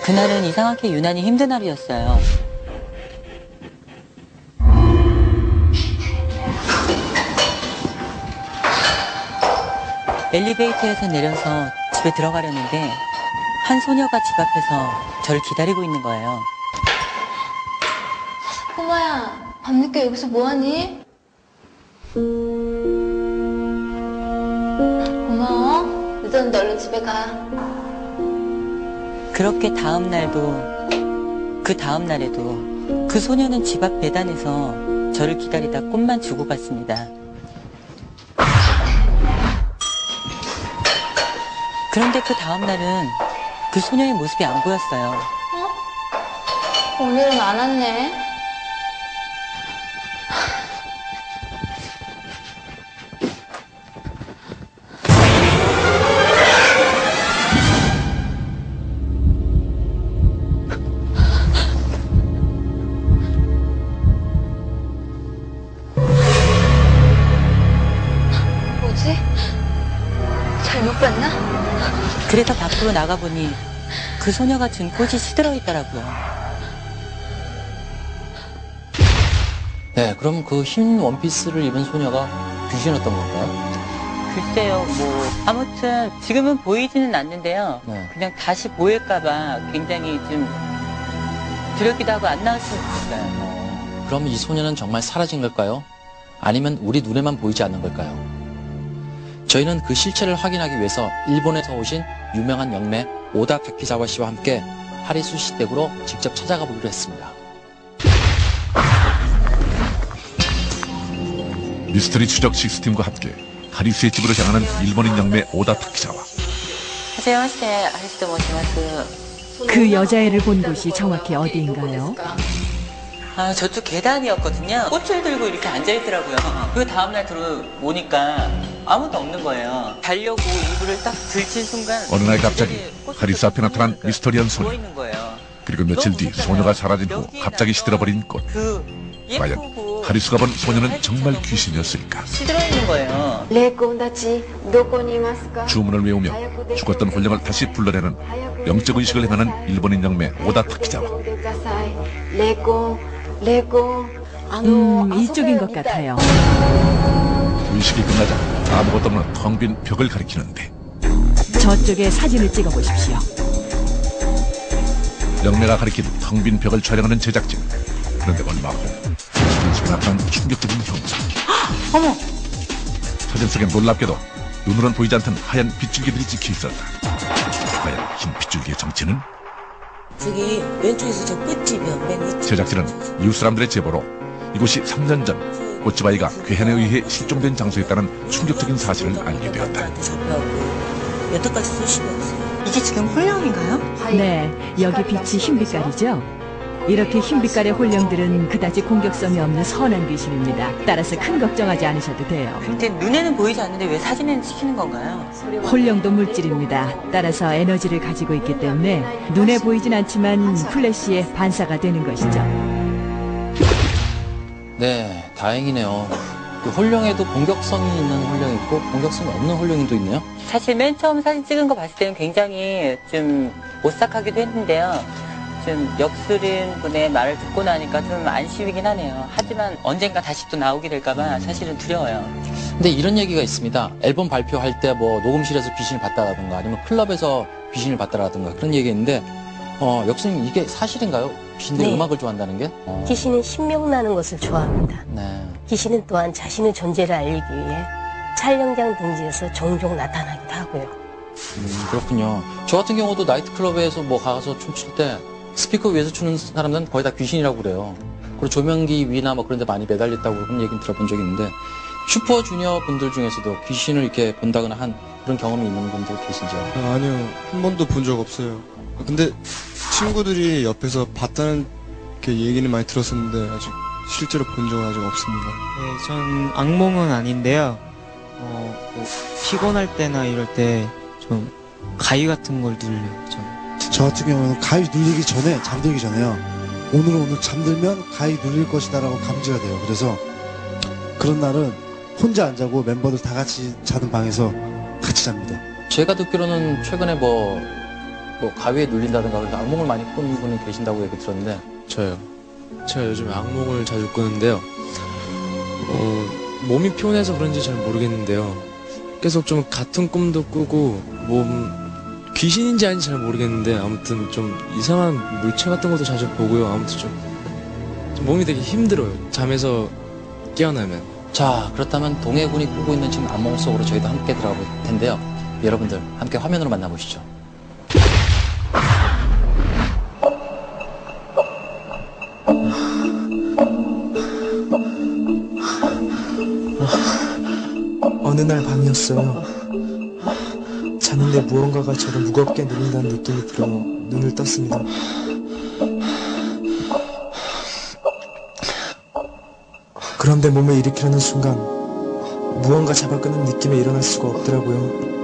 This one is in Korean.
그날은 이상하게 유난히 힘든 하루였어요. 엘리베이터에서 내려서 집에 들어가려는데 한 소녀가 집 앞에서 저를 기다리고 있는 거예요. 꼬마야, 밤늦게 여기서 뭐하니? 고마워. 늦었는데 얼른 집에 가. 그렇게 다음 날도 그 다음 날에도 그 소녀는 집 앞 배단에서 저를 기다리다 꽃만 주고 갔습니다. 그런데 그 다음 날은 그 소녀의 모습이 안 보였어요. 오늘은 안 왔네. 뭐지? 잘못 봤나? 그래서 밖으로 나가보니 그 소녀가 준 꽃이 시들어 있더라고요. 네, 그럼 그 흰 원피스를 입은 소녀가 귀신이었던 건가요? 글쎄요, 아무튼 지금은 보이지는 않는데요. 네. 그냥 다시 보일까봐 굉장히 좀 두렵기도 하고 안 나왔으면 좋겠어요. 그럼 이 소녀는 정말 사라진 걸까요? 아니면 우리 눈에만 보이지 않는 걸까요? 저희는 그 실체를 확인하기 위해서 일본에서 오신 유명한 영매 오다 타키자와 씨와 함께 하리수 씨 댁으로 직접 찾아가 보기로 했습니다. 미스터리 추적 시스템과 함께 하리수의 집으로 향하는 일본인 영매 오다 타키자와 하세요마세, 아리스도 모시마스. 그 여자애를 본 곳이 정확히 어디인가요? 아, 저쪽 계단이었거든요. 꽃을 들고 이렇게 앉아있더라고요. 그 다음날 들어오니까 아무도 없는 거예요. 자려고 이불을 딱 들친 순간 어느 날 갑자기 하리수 앞에 나타난 미스터리한 소녀. 누워있는 거예요. 그리고 며칠 뒤 소녀가 사라진 후 갑자기 시들어버린 꽃. 과연 하리수가 본 소녀는 정말 귀신이었을까? 시들어있는 거예요. 주문을 외우며 죽었던 혼령을 다시 불러내는 영적 의식을 행하는 일본인 영매 오다 타키자와 이쪽인 것 같아요. 의식이 끝나자 아무것도 없는 텅 빈 벽을 가리키는데 저쪽에 사진을 찍어보십시오. 영매가 가리킨 텅 빈 벽을 촬영하는 제작진. 그런데 얼마 후 사진 속에 나타난 충격적인 형상. 어머! 사진 속엔 놀랍게도 눈으로는 보이지 않던 하얀 빗줄기들이 찍혀 있었다. 과연 흰 빗줄기의 정체는? 저기 왼쪽에서 저 끝집이요. 맨 위쪽. 제작진은 이웃 사람들의 제보로 이곳이 3년 전 꽃집 아이가 괴한에 의해 실종된 장소였다는 충격적인 사실을 알게 되었다. 여태까지 수십이 없어요. 이게 지금 홀령인가요? 네, 여기 빛이 흰빛깔이죠? 이렇게 흰빛깔의 홀령들은 그다지 공격성이 없는 선한 귀신입니다. 따라서 큰 걱정하지 않으셔도 돼요. 근데 눈에는 보이지 않는데 왜 사진에는 찍히는 건가요? 홀령도 물질입니다. 따라서 에너지를 가지고 있기 때문에 눈에 보이진 않지만 플래시에 반사가 되는 것이죠. 네, 다행이네요. 그 홀령에도 공격성이 있는 홀령이 있고 공격성이 없는 홀령이 또 있네요. 사실 맨 처음 사진 찍은 거 봤을 때는 굉장히 좀 오싹하기도 했는데요. 좀 역술인 분의 말을 듣고 나니까 좀 안심이긴 하네요. 하지만 언젠가 다시 또 나오게 될까봐 사실은 두려워요. 근데 이런 얘기가 있습니다. 앨범 발표할 때 뭐 녹음실에서 귀신을 봤다라든가 아니면 클럽에서 귀신을 봤다라든가 그런 얘기가 있는데 역수님 이게 사실인가요? 귀신들이 네. 음악을 좋아한다는 게? 귀신은 신명나는 것을 좋아합니다. 네. 귀신은 또한 자신의 존재를 알리기 위해 촬영장 등지에서 종종 나타나기도 하고요. 그렇군요. 저 같은 경우도 나이트클럽에서 뭐 가서 춤출 때 스피커 위에서 추는 사람들은 거의 다 귀신이라고 그래요. 그리고 조명기 위나 뭐 그런 데 많이 매달렸다고 그런 얘기는 들어본 적이 있는데 슈퍼주니어 분들 중에서도 귀신을 이렇게 본다거나 한 그런 경험이 있는 분들 계신지요? 아니요, 한 번도 본 적 없어요. 근데 친구들이 옆에서 봤다는 게 얘기는 많이 들었었는데 아직 실제로 본 적은 아직 없습니다. 네, 전 악몽은 아닌데요. 피곤할 때나 이럴 때 좀 가위 같은 걸 눌려요. 저 같은 경우는 가위 눌리기 전에, 잠들기 전에요. 오늘 잠들면 가위 눌릴 것이다라고 감지가 돼요. 그래서 그런 날은 혼자 안 자고 멤버들 다 같이 자는 방에서 같이 잡니다. 제가 듣기로는 최근에 뭐 뭐 가위에 눌린다든가 그래서 악몽을 많이 꾸는 분이 계신다고 얘기 들었는데 저요. 제가 요즘 악몽을 자주 꾸는데요. 몸이 피곤해서 그런지 잘 모르겠는데요. 계속 좀 같은 꿈도 꾸고, 귀신인지 아닌지 잘 모르겠는데, 아무튼 좀 이상한 물체 같은 것도 자주 보고요. 아무튼 좀 몸이 되게 힘들어요. 잠에서 깨어나면. 자, 그렇다면 동해군이 꾸고 있는 지금 악몽 속으로 저희도 함께 들어가 볼 텐데요. 여러분들 함께 화면으로 만나보시죠. 어느 날 밤이었어요. 자는데 무언가가 저를 무겁게 누른다는 느낌이 들어 눈을 떴습니다. 그런데 몸을 일으키려는 순간 무언가 잡아끄는 느낌에 일어날 수가 없더라고요.